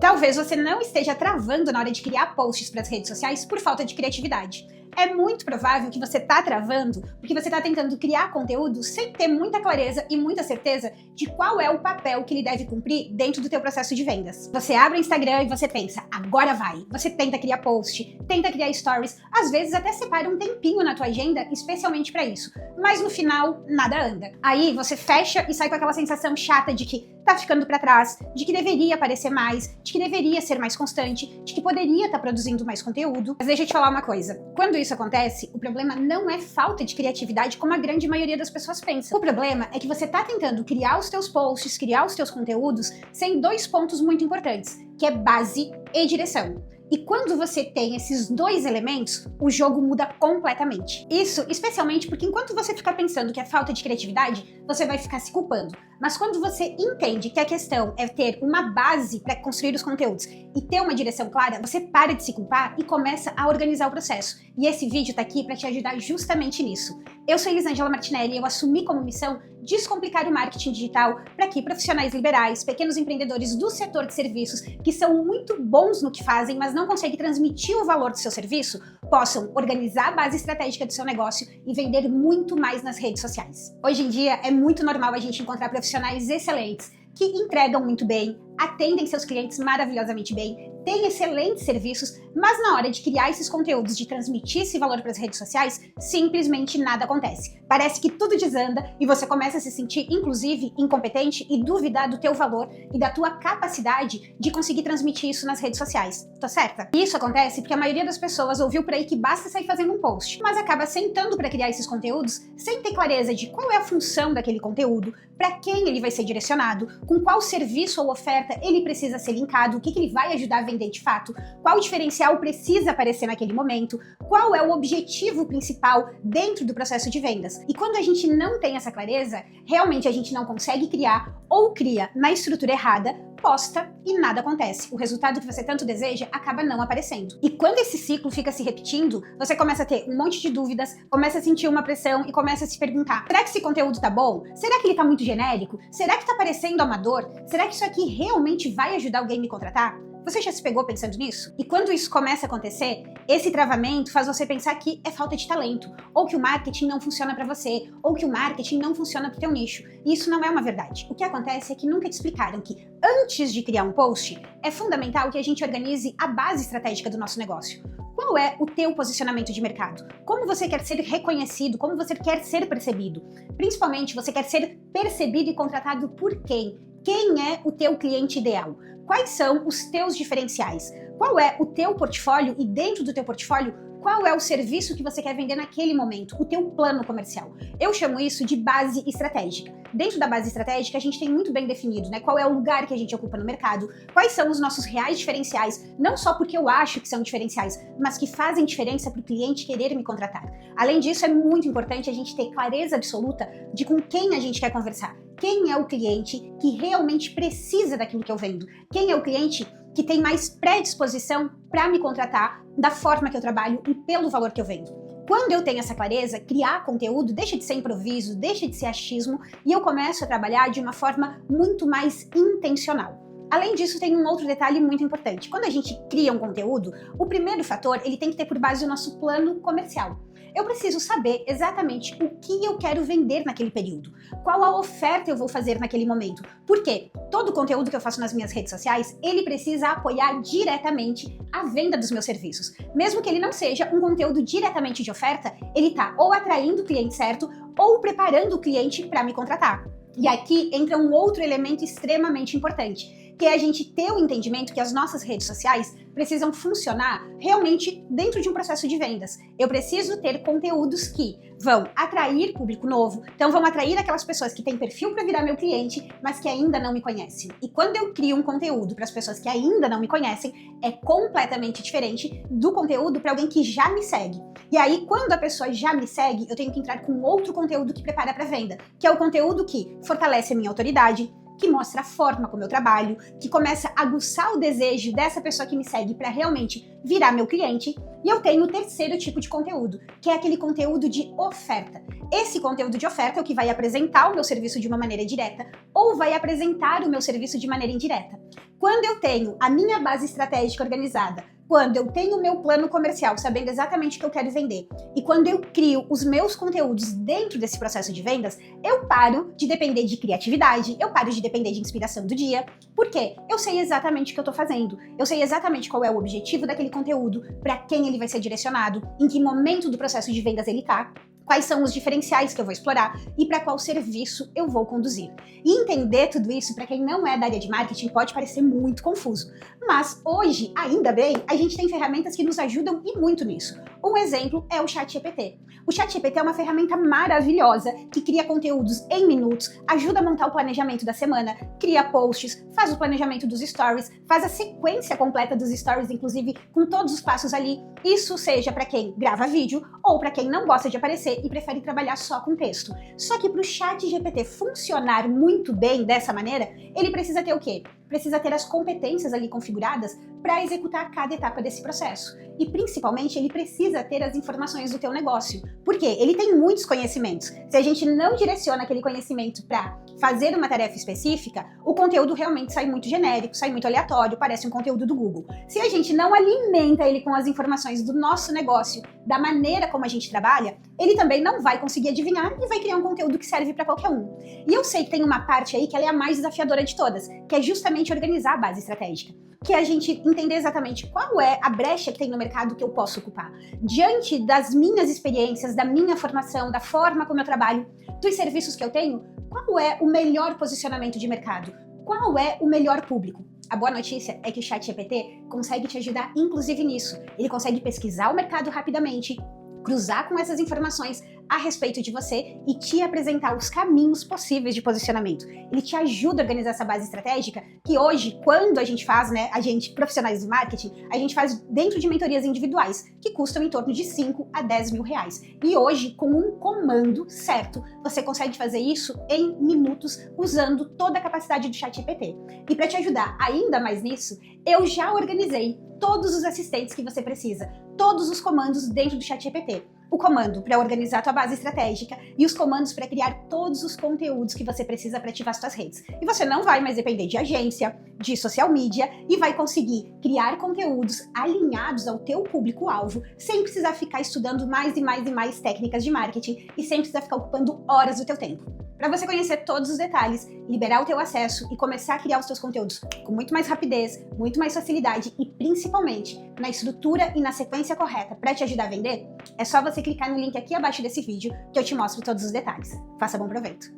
Talvez você não esteja travando na hora de criar posts para as redes sociais por falta de criatividade. É muito provável que você está travando porque você está tentando criar conteúdo sem ter muita clareza e muita certeza de qual é o papel que ele deve cumprir dentro do teu processo de vendas. Você abre o Instagram e você pensa, agora vai. Você tenta criar post, tenta criar stories, às vezes até separa um tempinho na tua agenda especialmente para isso. Mas no final, nada anda. Aí você fecha e sai com aquela sensação chata de que tá ficando para trás, de que deveria aparecer mais, de que deveria ser mais constante, de que poderia estar produzindo mais conteúdo. Mas deixa eu te falar uma coisa. Quando isso acontece, o problema não é falta de criatividade como a grande maioria das pessoas pensa. O problema é que você tá tentando criar os teus posts, criar os teus conteúdos sem dois pontos muito importantes, que é base e direção. E quando você tem esses dois elementos, o jogo muda completamente. Isso especialmente porque enquanto você ficar pensando que é falta de criatividade, você vai ficar se culpando. Mas quando você entende que a questão é ter uma base para construir os conteúdos e ter uma direção clara, você para de se culpar e começa a organizar o processo. E esse vídeo tá aqui para te ajudar justamente nisso. Eu sou Elisângela Martinelli e eu assumi como missão descomplicar o marketing digital para que profissionais liberais, pequenos empreendedores do setor de serviços que são muito bons no que fazem, mas não conseguem transmitir o valor do seu serviço, possam organizar a base estratégica do seu negócio e vender muito mais nas redes sociais. Hoje em dia é muito normal a gente encontrar profissionais excelentes que entregam muito bem, atendem seus clientes maravilhosamente bem, têm excelentes serviços, mas na hora de criar esses conteúdos, de transmitir esse valor para as redes sociais, simplesmente nada acontece. Parece que tudo desanda e você começa a se sentir, inclusive, incompetente e duvidar do teu valor e da tua capacidade de conseguir transmitir isso nas redes sociais. Tô certa? E isso acontece porque a maioria das pessoas ouviu por aí que basta sair fazendo um post, mas acaba sentando para criar esses conteúdos sem ter clareza de qual é a função daquele conteúdo, para quem ele vai ser direcionado, com qual serviço ou oferta ele precisa ser linkado, o que ele vai ajudar a vender de fato, qual diferencial precisa aparecer naquele momento, qual é o objetivo principal dentro do processo de vendas. E quando a gente não tem essa clareza, realmente a gente não consegue criar ou cria na estrutura errada, posta e nada acontece. O resultado que você tanto deseja acaba não aparecendo. E quando esse ciclo fica se repetindo, você começa a ter um monte de dúvidas, começa a sentir uma pressão e começa a se perguntar, será que esse conteúdo tá bom? Será que ele tá muito genérico? Será que tá parecendo amador? Será que isso aqui realmente vai ajudar alguém a me contratar? Você já se pegou pensando nisso? E quando isso começa a acontecer, esse travamento faz você pensar que é falta de talento, ou que o marketing não funciona para você, ou que o marketing não funciona para o teu nicho. E isso não é uma verdade. O que acontece é que nunca te explicaram que, antes de criar um post, é fundamental que a gente organize a base estratégica do nosso negócio. Qual é o teu posicionamento de mercado? Como você quer ser reconhecido? Como você quer ser percebido? Principalmente, você quer ser percebido e contratado por quem? Quem é o teu cliente ideal? Quais são os teus diferenciais? Qual é o teu portfólio e dentro do teu portfólio, qual é o serviço que você quer vender naquele momento, o teu plano comercial? Eu chamo isso de base estratégica. Dentro da base estratégica, a gente tem muito bem definido, né? Qual é o lugar que a gente ocupa no mercado, quais são os nossos reais diferenciais, não só porque eu acho que são diferenciais, mas que fazem diferença para o cliente querer me contratar. Além disso, é muito importante a gente ter clareza absoluta de com quem a gente quer conversar. Quem é o cliente que realmente precisa daquilo que eu vendo? Quem é o cliente que tem mais predisposição para me contratar da forma que eu trabalho e pelo valor que eu vendo? Quando eu tenho essa clareza, criar conteúdo deixa de ser improviso, deixa de ser achismo e eu começo a trabalhar de uma forma muito mais intencional. Além disso, tem um outro detalhe muito importante. Quando a gente cria um conteúdo, o primeiro fator, ele tem que ter por base o nosso plano comercial. Eu preciso saber exatamente o que eu quero vender naquele período, qual a oferta eu vou fazer naquele momento. Por quê? Todo o conteúdo que eu faço nas minhas redes sociais, ele precisa apoiar diretamente a venda dos meus serviços. Mesmo que ele não seja um conteúdo diretamente de oferta, ele está ou atraindo o cliente certo ou preparando o cliente para me contratar. E aqui entra um outro elemento extremamente importante, que é a gente ter o entendimento que as nossas redes sociais precisam funcionar realmente dentro de um processo de vendas. Eu preciso ter conteúdos que vão atrair público novo, então vão atrair aquelas pessoas que têm perfil para virar meu cliente, mas que ainda não me conhecem. E quando eu crio um conteúdo para as pessoas que ainda não me conhecem, é completamente diferente do conteúdo para alguém que já me segue. E aí, quando a pessoa já me segue, eu tenho que entrar com outro conteúdo que prepara para venda, que é o conteúdo que fortalece a minha autoridade, que mostra a forma como eu trabalho, que começa a aguçar o desejo dessa pessoa que me segue para realmente virar meu cliente. E eu tenho o terceiro tipo de conteúdo, que é aquele conteúdo de oferta. Esse conteúdo de oferta é o que vai apresentar o meu serviço de uma maneira direta ou vai apresentar o meu serviço de maneira indireta. Quando eu tenho a minha base estratégica organizada, quando eu tenho o meu plano comercial, sabendo exatamente o que eu quero vender, e quando eu crio os meus conteúdos dentro desse processo de vendas, eu paro de depender de criatividade, eu paro de depender de inspiração do dia, porque eu sei exatamente o que eu estou fazendo, eu sei exatamente qual é o objetivo daquele conteúdo, para quem ele vai ser direcionado, em que momento do processo de vendas ele está, quais são os diferenciais que eu vou explorar e para qual serviço eu vou conduzir. E entender tudo isso, para quem não é da área de marketing, pode parecer muito confuso. Mas hoje, ainda bem, a gente tem ferramentas que nos ajudam e muito nisso. Um exemplo é o ChatGPT. O ChatGPT é uma ferramenta maravilhosa que cria conteúdos em minutos, ajuda a montar o planejamento da semana, cria posts, faz o planejamento dos stories, faz a sequência completa dos stories, inclusive com todos os passos ali. Isso seja para quem grava vídeo ou para quem não gosta de aparecer e prefere trabalhar só com texto. Só que para o ChatGPT funcionar muito bem dessa maneira, ele precisa ter o quê? Precisa ter as competências ali configuradas para executar cada etapa desse processo. E principalmente ele precisa ter as informações do teu negócio. Porque ele tem muitos conhecimentos. Se a gente não direciona aquele conhecimento para fazer uma tarefa específica, o conteúdo realmente sai muito genérico, sai muito aleatório, parece um conteúdo do Google. Se a gente não alimenta ele com as informações do nosso negócio, da maneira como a gente trabalha, ele também não vai conseguir adivinhar e vai criar um conteúdo que serve para qualquer um. E eu sei que tem uma parte aí que ela é a mais desafiadora de todas, que é justamente organizar a base estratégica. Que é a gente entender exatamente qual é a brecha que tem no mercado que eu posso ocupar. Diante das minhas experiências, da minha formação, da forma como eu trabalho, dos serviços que eu tenho, qual é o melhor posicionamento de mercado? Qual é o melhor público? A boa notícia é que o ChatGPT consegue te ajudar inclusive nisso. Ele consegue pesquisar o mercado rapidamente, cruzar com essas informações a respeito de você e te apresentar os caminhos possíveis de posicionamento. Ele te ajuda a organizar essa base estratégica que hoje, quando a gente faz, a gente, profissionais do marketing, a gente faz dentro de mentorias individuais, que custam em torno de 5 a 10 mil reais. E hoje, com um comando certo, você consegue fazer isso em minutos, usando toda a capacidade do ChatGPT. E para te ajudar ainda mais nisso, eu já organizei todos os assistentes que você precisa, todos os comandos dentro do ChatGPT. O comando para organizar a tua base estratégica e os comandos para criar todos os conteúdos que você precisa para ativar suas redes. E você não vai mais depender de agência, de social media e vai conseguir criar conteúdos alinhados ao teu público-alvo sem precisar ficar estudando mais e mais e mais técnicas de marketing e sem precisar ficar ocupando horas do teu tempo. Para você conhecer todos os detalhes, liberar o teu acesso e começar a criar os teus conteúdos com muito mais rapidez, muito mais facilidade e principalmente na estrutura e na sequência correta para te ajudar a vender, é só você clicar no link aqui abaixo desse vídeo que eu te mostro todos os detalhes. Faça bom proveito!